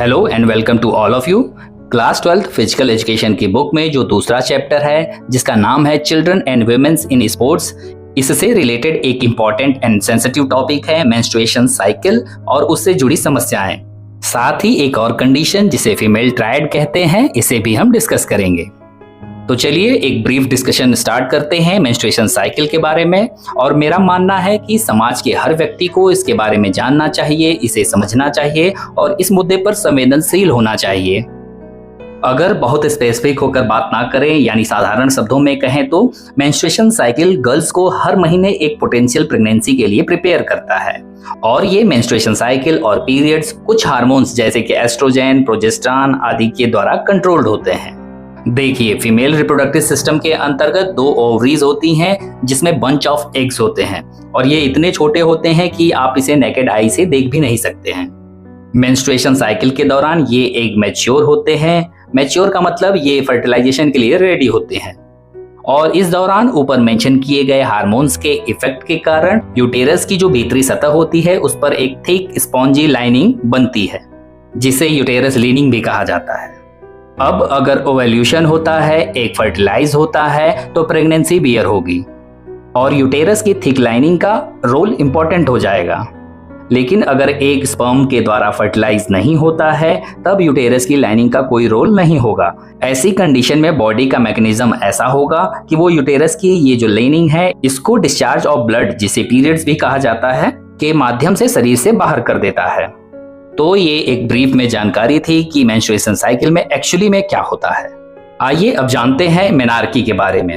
Hello and welcome to all of you. Class 12th physical education की book में जो दूसरा चैप्टर है जिसका नाम है children and womens in sports, इससे रिलेटेड एक इम्पॉर्टेंट एंड सेंसिटिव टॉपिक है मेंस्ट्रुएशन साइकिल और उससे जुड़ी समस्याएं। साथ ही एक और कंडीशन जिसे फीमेल ट्रायड कहते हैं, इसे भी हम डिस्कस करेंगे। तो चलिए एक ब्रीफ डिस्कशन स्टार्ट करते हैं मेंस्ट्रुएशन साइकिल के बारे में। और मेरा मानना है कि समाज के हर व्यक्ति को इसके बारे में जानना चाहिए, इसे समझना चाहिए और इस मुद्दे पर संवेदनशील होना चाहिए। अगर बहुत स्पेसिफिक होकर बात ना करें यानी साधारण शब्दों में कहें तो मेंस्ट्रुएशन साइकिल गर्ल्स को हर महीने एक पोटेंशियल प्रेगनेंसी के लिए प्रिपेयर करता है। और ये मेंस्ट्रुएशन साइकिल और पीरियड्स कुछ हार्मोन्स जैसे कि एस्ट्रोजन, प्रोजेस्टेरॉन आदि के द्वारा कंट्रोल्ड होते हैं। देखिए, फीमेल रिप्रोडक्टिव सिस्टम के अंतर्गत 2 ओवरीज होती हैं जिसमें बंच ऑफ एग्स होते हैं और ये इतने छोटे होते हैं कि आप इसे नेकेड आई से देख भी नहीं सकते हैं। मेंस्ट्रुएशन साइकिल के दौरान ये एग मैच्योर होते हैं। मैच्योर का मतलब ये फर्टिलाइजेशन के लिए रेडी होते हैं और इस दौरान ऊपर मेंशन किए गए हार्मोन्स के इफेक्ट के कारण यूटेरस की जो भीतरी सतह होती है उस पर एक थिक स्पॉन्जी लाइनिंग बनती है जिसे यूटेरस लीनिंग भी कहा जाता है। अब अगर ओवल्यूशन होता है, एग फर्टिलाइज होता है तो प्रेगनेंसी बियर होगी और यूटेरस की थिक लाइनिंग का रोल इंपॉर्टेंट हो जाएगा। लेकिन अगर एग स्पर्म के द्वारा फर्टिलाइज नहीं होता है तब यूटेरस की लाइनिंग का कोई रोल नहीं होगा। ऐसी कंडीशन में बॉडी का मैकेनिज्म ऐसा होगा कि वो यूटेरस की ये जो लाइनिंग है इसको डिस्चार्ज ऑफ ब्लड, जिसे पीरियड्स भी कहा जाता है, के माध्यम से शरीर से बाहर कर देता है। तो ये एक ब्रीफ में जानकारी थी कि मेंस्ट्रुएशन साइकिल में एक्चुअली में क्या होता है। आइए अब जानते हैं मेनार्की के बारे में।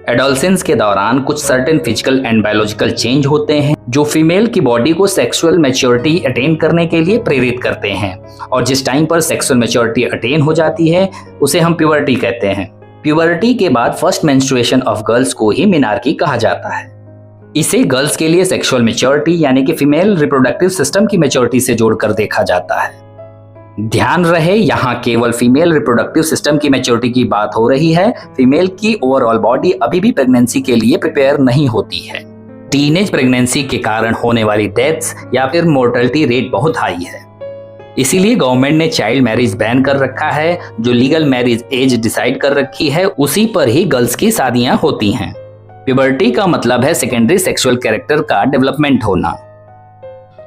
एडोलसेंस के दौरान कुछ certain physical and biological change होते हैं जो फीमेल की बॉडी को सेक्सुअल मैच्योरिटी अटेन करने के लिए प्रेरित करते हैं और जिस टाइम पर सेक्सुअल मैच्योरिटी अटेन हो जाती है उसे हम प्यूबर्टी कहते हैं। प्यूबर्टी के बाद फर्स्ट मेंस्ट्रुएशन ऑफ गर्ल्स को ही मेनार्की कहा जाता है। इसे गर्ल्स के लिए सेक्सुअल मैच्योरिटी यानी कि फीमेल रिप्रोडक्टिव सिस्टम की मैच्योरिटी से जोड़कर देखा जाता है। ध्यान रहे, यहाँ केवल फीमेल रिप्रोडक्टिव सिस्टम की मैच्योरिटी की बात हो रही है। फीमेल की ओवरऑल बॉडी अभी भी प्रेगनेंसी के लिए प्रिपेयर नहीं होती है। टीनेज प्रेगनेंसी के कारण होने वाली डेथ्स या फिर मोर्टेलिटी रेट बहुत हाई है। इसीलिए गवर्नमेंट ने चाइल्ड मैरिज बैन कर रखा है। जो लीगल मैरिज एज डिसाइड कर रखी है उसी पर ही गर्ल्स की शादियां होती हैं। प्यूबर्टी का मतलब है सेकेंडरी सेक्सुअल कैरेक्टर का डेवलपमेंट होना।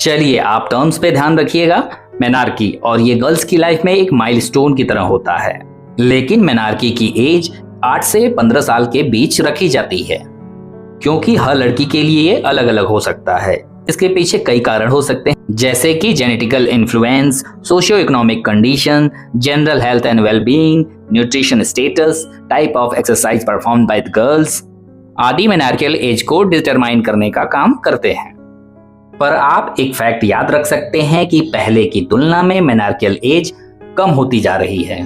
चलिए आप टर्म्स पे ध्यान रखिएगा। मेनार्की, और ये गर्ल्स की लाइफ में एक माइलस्टोन की तरह होता है। लेकिन मेनार्की की एज 8 से 15 साल के बीच रखी जाती है क्योंकि हर लड़की के लिए ये अलग अलग हो सकता है। इसके पीछे कई कारण हो सकते हैं जैसे कि genetical influence, socio economic condition, general health and wellbeing, nutrition status, type of exercise perform by the girls आदि मेनार्कियल एज को डिटरमाइन करने का काम करते हैं। पर आप एक फैक्ट याद रख सकते हैं कि पहले की तुलना में मेनार्कियल एज कम होती जा रही है।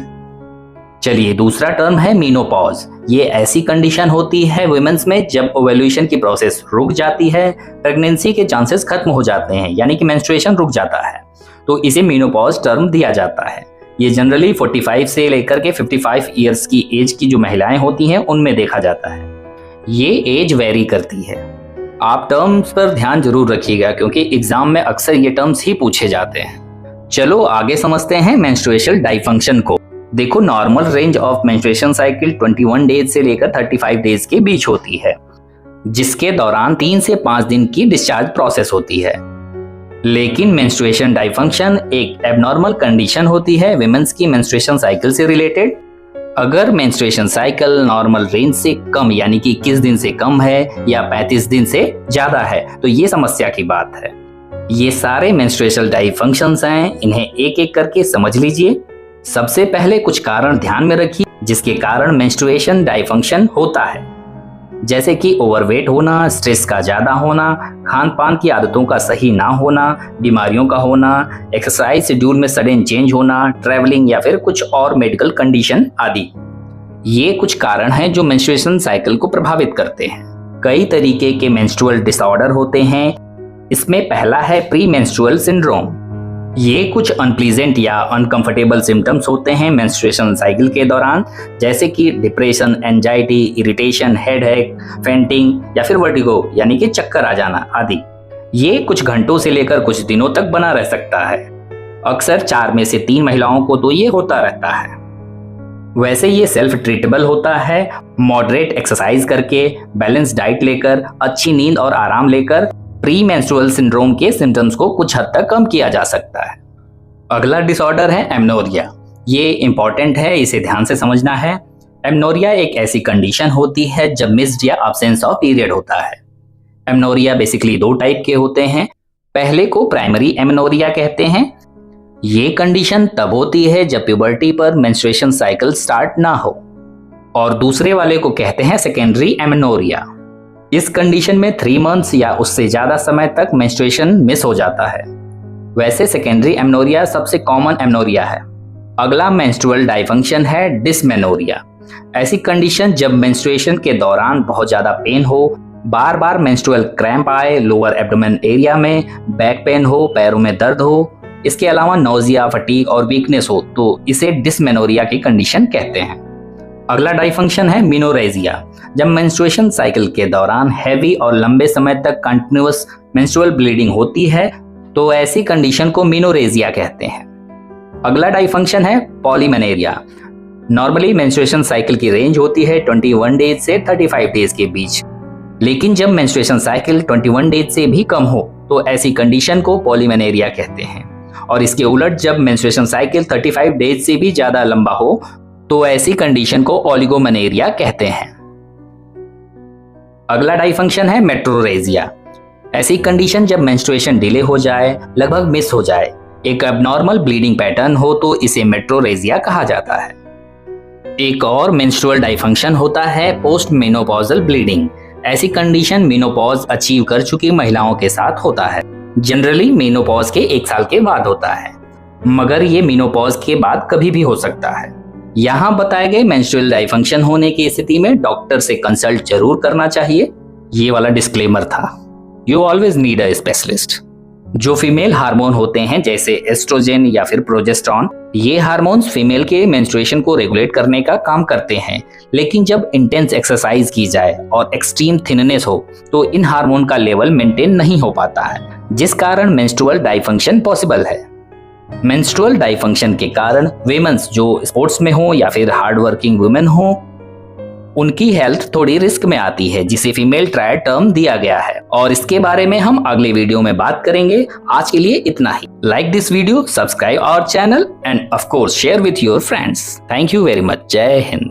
चलिए दूसरा टर्म है मीनोपॉज। ये ऐसी कंडीशन होती है वुमेन्स में जब ओवल्यूशन की प्रोसेस रुक जाती है, प्रेगनेंसी के चांसेस खत्म हो जाते हैं यानी कि मेंस्ट्रुएशन रुक जाता है, तो इसे मीनोपॉज टर्म दिया जाता है। ये जनरली 45 से लेकर के 55 ईयर्स की एज की जो महिलाएं होती हैं उनमें देखा जाता है। ये एज वेरी करती है। आप टर्म्स पर ध्यान जरूर रखिएगा क्योंकि एग्जाम में अक्सर ये टर्म्स ही पूछे जाते हैं। चलो आगे समझते हैं मेंस्ट्रुएशनल डाइफंक्शन को। देखो, normal range of menstruation cycle 21 days से लेकर 35 डेज के बीच होती है जिसके दौरान 3 से 5 दिन की डिस्चार्ज प्रोसेस होती है। लेकिन मेंस्ट्रुएशन डाइफंक्शन एक एबनॉर्मल कंडीशन होती है विमेंस की मेंस्ट्रुएशन साइकिल से रिलेटेड। अगर मेंस्ट्रुएशन साइकिल नॉर्मल रेंज से कम यानी कि 21 दिन से कम है या 35 दिन से ज्यादा है तो ये समस्या की बात है। ये सारे मेंस्ट्रुएशनल डाइफंक्शंस हैं, इन्हें एक एक करके समझ लीजिए। सबसे पहले कुछ कारण ध्यान में रखिए जिसके कारण मेंस्ट्रुएशन डाइफंक्शन होता है, जैसे कि ओवरवेट होना, स्ट्रेस का ज्यादा होना, खान पान की आदतों का सही ना होना, बीमारियों का होना, एक्सरसाइज शेड्यूल में सडन चेंज होना, ट्रैवलिंग या फिर कुछ और मेडिकल कंडीशन आदि। ये कुछ कारण हैं जो मेंस्ट्रुएशन साइकिल को प्रभावित करते हैं। कई तरीके के मेंस्ट्रुअल डिसऑर्डर होते हैं। इसमें पहला है प्री मेंस्ट्रुअल सिंड्रोम। ये कुछ अनप्लीजेंट या अनकंफर्टेबल सिम्टम्स होते हैं मेंस्ट्रुएशन साइकिल के दौरान, जैसे कि depression, anxiety, irritation, headache, fainting या फिर वर्टिगो यानी कि चक्कर आ जाना आदि। ये कुछ घंटों से लेकर कुछ दिनों तक बना रह सकता है। अक्सर 4 में से 3 महिलाओं को तो ये होता रहता है। वैसे ये सेल्फ ट्रीटेबल होता है। मॉडरेट एक्सरसाइज करके, बैलेंस डाइट लेकर, अच्छी नींद और आराम लेकर प्री मेंस्ट्रुअल सिंड्रोम के सिम्टम्स को कुछ हद तक कम किया जा सकता है। अगला डिसऑर्डर है एमनोरिया। ये इंपॉर्टेंट है, इसे ध्यान से समझना है। एमनोरिया एक ऐसी कंडीशन होती है जब मिस्ड या अब्सेंस ऑफ पीरियड होता है। एमनोरिया बेसिकली 2 टाइप के होते हैं। पहले को प्राइमरी एमनोरिया कहते हैं। ये कंडीशन तब होती है जब प्यूबर्टी पर मेंस्ट्रुएशन साइकिल स्टार्ट ना हो। और दूसरे वाले को कहते हैं सेकेंडरी एमनोरिया। इस कंडीशन में 3 मंथ्स या उससे ज्यादा समय तक मेंस्ट्रुएशन मिस हो जाता है। वैसे सेकेंडरी एमनोरिया सबसे कॉमन एमनोरिया है। अगला मेंस्ट्रुअल डायफंक्शन है डिसमेनोरिया। ऐसी कंडीशन जब मेंस्ट्रुएशन के दौरान बहुत ज्यादा पेन हो, बार बार मेंस्ट्रुअल क्रैम्प आए, लोअर एब्डोमेन एरिया में बैक पेन हो, पैरों में दर्द हो, इसके अलावा नोजिया, फटीग और वीकनेस हो, तो इसे डिसमेनोरिया की कंडीशन कहते हैं। अगला डायफंक्शन है मिनोरेजिया। जब मेंस्ट्रुएशन साइकिल के दौरान हैवी और लंबे समय तक कंटिन्यूअस मेंस्ट्रुअल ब्लीडिंग होती है तो ऐसी कंडीशन को मिनोरेजिया कहते हैं। अगला डायफंक्शन है पॉलीमेनेरिया। नॉर्मली मेंस्ट्रुएशन साइकिल की रेंज होती है 21 डेज से 35 डेज के बीच, लेकिन जब मेंस्ट्रुएशन साइकिल 21 डेज से भी कम हो तो ऐसी कंडीशन को पॉलीमेनेरिया कहते हैं। और इसके उलट जब मेंस्ट्रुएशन साइकिल 35 डेज से भी ज्यादा लंबा हो तो ऐसी कंडीशन को ओलिगोमेनेरिया कहते हैं। अगला डायफंक्शन है मेट्रोरेजिया। ऐसी कंडीशन जब मेंस्ट्रुएशन डिले हो जाए, लगभग मिस हो जाए, एक एबनॉर्मल ब्लीडिंग पैटर्न हो तो इसे मेट्रोरेजिया कहा जाता है। एक और मेंस्ट्रुअल डायफंक्शन होता है पोस्ट मेनोपॉजल ब्लीडिंग। ऐसी कंडीशन मेनोपॉज अचीव कर चुकी महिलाओं के साथ होता है। जनरली मेनोपॉज के 1 साल के बाद होता है, मगर ये मेनोपॉज के बाद कभी भी हो सकता है। यहाँ बताए गए मेंस्ट्रुअल डायफंक्शन होने की स्थिति में डॉक्टर से कंसल्ट जरूर करना चाहिए। ये वाला डिस्क्लेमर था। You always need a specialist. जो फीमेल हार्मोन होते हैं जैसे एस्ट्रोजन या फिर प्रोजेस्टेरॉन, ये हार्मोन्स फीमेल के मेंस्ट्रुएशन को रेगुलेट करने का काम करते हैं, लेकिन जब इंटेंस एक्सरसाइज की जाए और एक्सट्रीम थिननेस हो तो इन हार्मोन का लेवल मेंटेन नहीं हो पाता है, जिस कारण मेंस्ट्रुअल डायफंक्शन पॉसिबल है। मेंस्ट्रुअल डायफंक्शन के कारण वीमेंस जो स्पोर्ट्स में हो या फिर हार्ड वर्किंग वुमेन हो, उनकी हेल्थ थोड़ी रिस्क में आती है, जिसे फीमेल ट्रायड टर्म दिया गया है और इसके बारे में हम अगले वीडियो में बात करेंगे। आज के लिए इतना ही। Like this video, subscribe our channel and of course share with your friends. Thank you very much. जय हिंद।